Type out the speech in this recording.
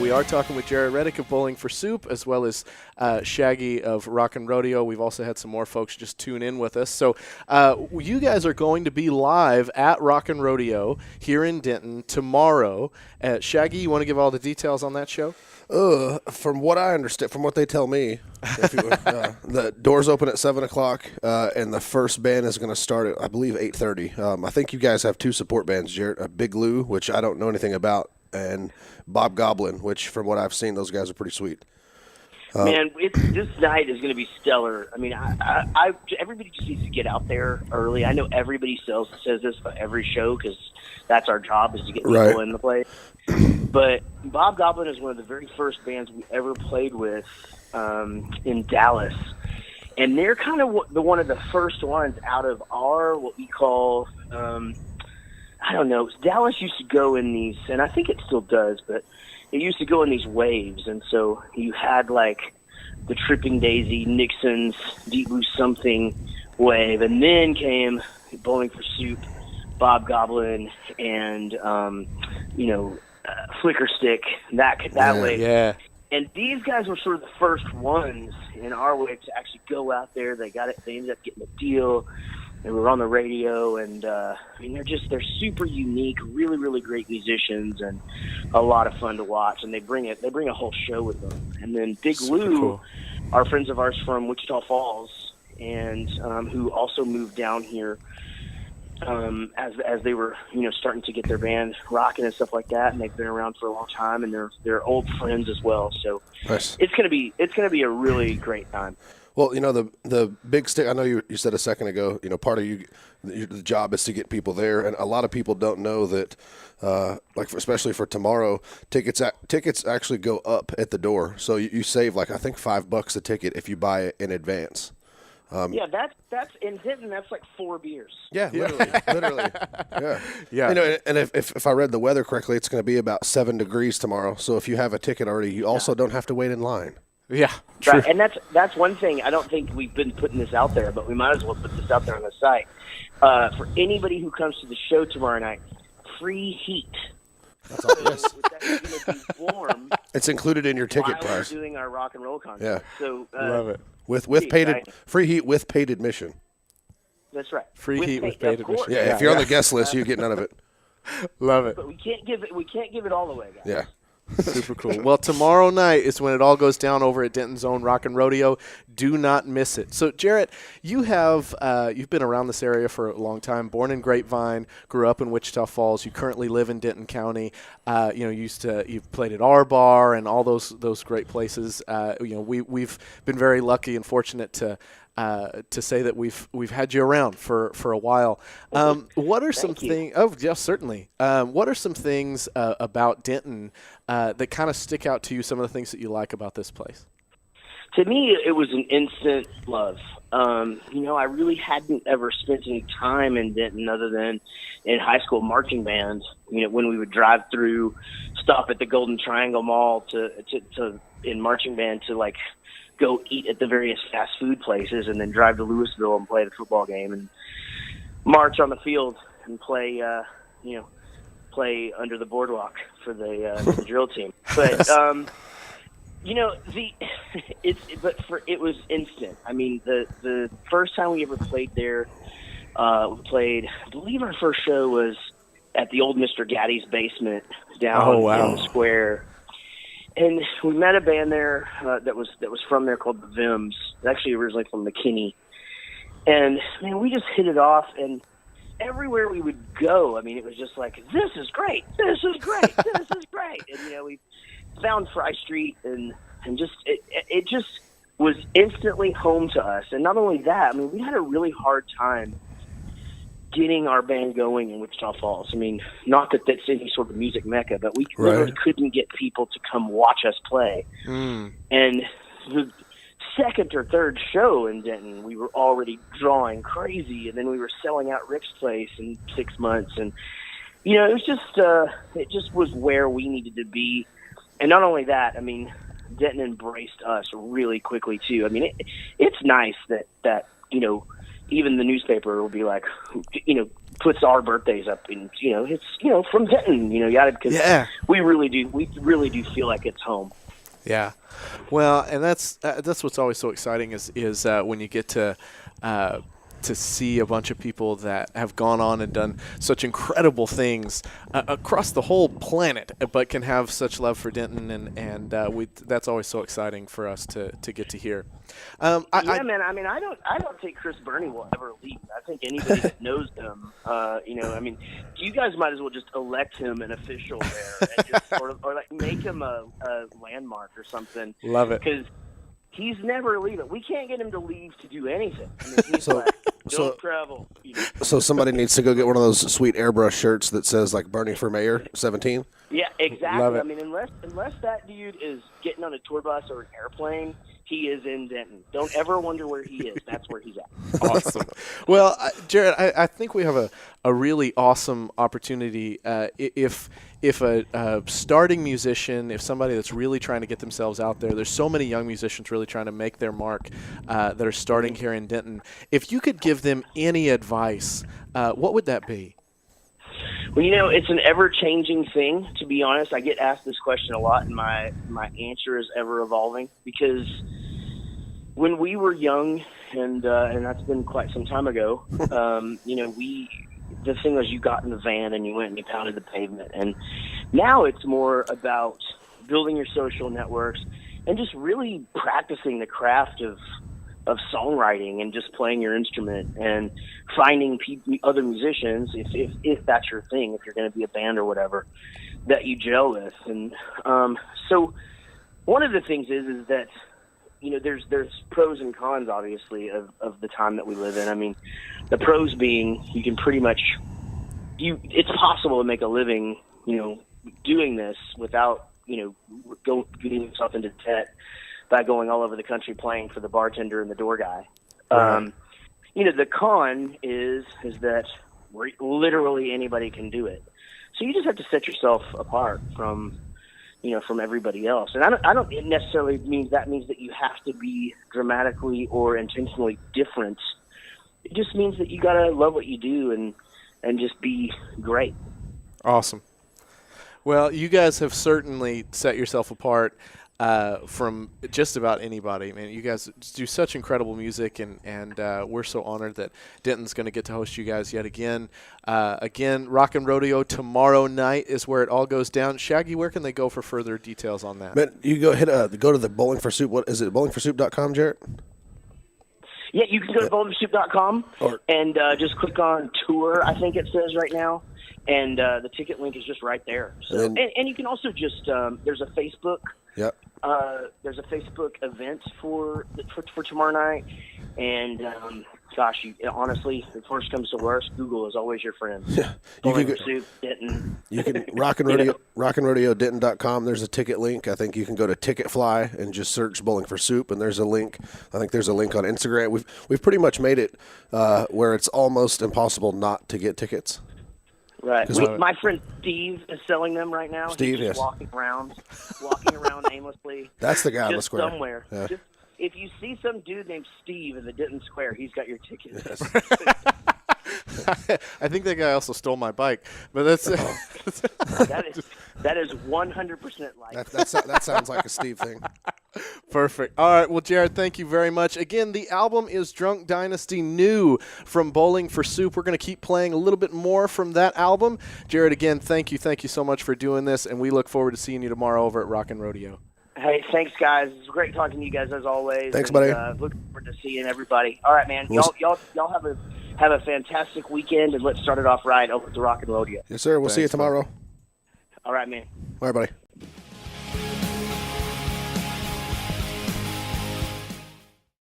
We are talking with Jaret Reddick of Bowling for Soup, as well as Shaggy of Rockin' Rodeo. We've also had some more folks just tune in with us. So you guys are going to be live at Rockin' Rodeo here in Denton tomorrow. Shaggy, you want to give all the details on that show? From what I understand, from what they tell me, the doors open at 7 o'clock, and the first band is going to start at, I believe, 8:30. I think you guys have two support bands, Jaret, Big Lou, which I don't know anything about, and Bob Goblin, which from what I've seen, those guys are pretty sweet. Man, this night is going to be stellar. I mean, everybody just needs to get out there early. I know everybody says this for every show because that's our job is to get people in the place. But Bob Goblin is one of the very first bands we ever played with in Dallas. And they're kind of one of the first ones out of our, what we call, I don't know, Dallas used to go in these, and I think it still does, but it used to go in these waves. And so you had like the Tripping Daisy, Nixon's, Deep Blue Something wave, and then came Bowling for Soup, Bob Goblin, and, Flicker Stick, that wave. Yeah. And these guys were sort of the first ones in our wave to actually go out there. They got it. They ended up getting a deal. They were on the radio, and they're super unique, really, really great musicians, and a lot of fun to watch. And they bring a whole show with them. And then Big Lou are friends of ours from Wichita Falls, and who also moved down here as they were starting to get their band rocking and stuff like that. And they've been around for a long time, and they're old friends as well. So nice. It's gonna be a really great time. Well, the big stick, I know you said a second ago, part of the job is to get people there. And a lot of people don't know that, especially for tomorrow, tickets actually go up at the door. So you save, I think $5 a ticket if you buy it in advance. That's in Denton. That's like 4 beers. Yeah, literally. Yeah. And if I read the weather correctly, it's going to be about 7 degrees tomorrow. So if you have a ticket already, you also don't have to wait in line. Yeah, true. Right, and that's one thing. I don't think we've been putting this out there, but we might as well put this out there on the site. For anybody who comes to the show tomorrow night, free heat. That's all. Yes. It's going to be warm. It's included in your ticket while price. We're doing our rock and roll concert. Yeah. So love it. With paid free heat with paid admission. That's right. Free heat with paid admission. Yeah, if you're on the guest list, you get none of it. Love it. But we can't give it all away, guys. Yeah. Super cool. Well, tomorrow night is when it all goes down over at Denton's own Rockin' Rodeo. Do not miss it. So, Jaret, you've been around this area for a long time. Born in Grapevine, grew up in Wichita Falls. You currently live in Denton County. You've played at our bar and all those great places. We've been very lucky and fortunate to say that we've had you around for a while. What are some things? Oh, yes, certainly. What are some things about Denton that kind of stick out to you? Some of the things that you like about this place. To me, it was an instant love. I really hadn't ever spent any time in Denton other than in high school marching band. When we would drive through, stop at the Golden Triangle Mall to in marching band to go eat at the various fast food places, and then drive to Louisville and play the football game and march on the field and play under the boardwalk for the drill team. But it was instant. I mean, the first time we ever played there, I believe our first show was at the old Mr. Gaddy's basement down in the square. And we met a band there that was from there called the Vims. It's actually originally from McKinney. And, man, we just hit it off. And everywhere we would go, I mean, it was just like, this is great. This is great. This is great. And, we found Fry Street and just it just was instantly home to us. And not only that, I mean, we had a really hard time getting our band going in Wichita Falls. I mean, not that that's any sort of music mecca, but we literally couldn't get people to come watch us play. And the second or third show in Denton, we were already drawing crazy, and then we were selling out Rick's place in 6 months. And, it just was where we needed to be. And not only that, I mean, Denton embraced us really quickly, too. I mean, it's nice that even the newspaper will be like, puts our birthdays up in, it's, from Denton, because we really do feel like it's home. Yeah. Well, and that's what's always so exciting is when you get to see a bunch of people that have gone on and done such incredible things across the whole planet, but can have such love for Denton, and that's always so exciting for us to get to hear. Man. I mean, I don't think Chris Burney will ever leave. I think anybody that knows him, you guys might as well just elect him an official there, and just or like make him a landmark or something. Love it. Because he's never leaving. We can't get him to leave to do anything. I mean, he's don't travel. So somebody needs to go get one of those sweet airbrush shirts that says like Bernie for Mayor 17. Yeah, exactly. Love it. I mean, unless that dude is getting on a tour bus or an airplane, he is in Denton. Don't ever wonder where he is. That's where he's at. Awesome. Well, Jaret, I think we have a really awesome opportunity if a starting musician, if somebody that's really trying to get themselves out there, there's so many young musicians really trying to make their mark that are starting here in Denton. If you could give them any advice, what would that be? Well, it's an ever-changing thing, to be honest. I get asked this question a lot, and my answer is ever-evolving, because when we were young, and that's been quite some time ago, the thing was you got in the van and you went and you pounded the pavement. And now it's more about building your social networks and just really practicing the craft of songwriting and just playing your instrument and finding other musicians, if that's your thing, if you're going to be a band or whatever, that you gel with. And so one of the things is that, there's pros and cons, obviously, of the time that we live in. I mean, the pros being you can pretty much it's possible to make a living, doing this without, getting yourself into debt by going all over the country playing for the bartender and the door guy. Right. The con is that literally anybody can do it. So you just have to set yourself apart from everybody else. And I don't necessarily mean that you have to be dramatically or intentionally different. It just means that you got to love what you do and just be great. Awesome. Well, you guys have certainly set yourself apart from just about anybody. Man, you guys do such incredible music, and we're so honored that Denton's going to get to host you guys yet again. Rockin' Rodeo tomorrow night is where it all goes down. Shaggy, where can they go for further details on that? Man, you go to the Bowling for Soup. What is it? bowlingforsoup.com, Jaret? Yeah, you can go to bowlingforsoup.com and just click on tour, I think it says right now. And the ticket link is just right there. So, and you can also just there's a Facebook. Yep. There's a Facebook event for tomorrow night, and honestly, if worst comes to worst, Google is always your friend. Yeah. Bowling for Soup, Denton. You can rockinrodeo.com. There's a ticket link. I think you can go to Ticketfly and just search Bowling for Soup, and there's a link. I think there's a link on Instagram. We've pretty much made it where it's almost impossible not to get tickets. Right. My friend Steve is selling them right now. Steve, He's just walking around aimlessly. That's the guy in the just square. Somewhere. Yeah. Just, if you see some dude named Steve in the Denton Square, he's got your ticket. Yes. I think that guy also stole my bike, but that's that is 100% like that sounds like a Steve thing. Perfect. All right. Well, Jaret, thank you very much. Again, the album is Drunk Dynasty New from Bowling for Soup. We're going to keep playing a little bit more from that album. Jaret, again, thank you so much for doing this, and we look forward to seeing you tomorrow over at Rockin' Rodeo. Hey, thanks, guys. It's great talking to you guys as always. Thanks, buddy. Looking forward to seeing everybody. All right, man. Y'all have a fantastic weekend, and let's start it off right over at the Rockin' Rodeo. Yes, sir. We'll see you tomorrow. All right, man. All right, buddy.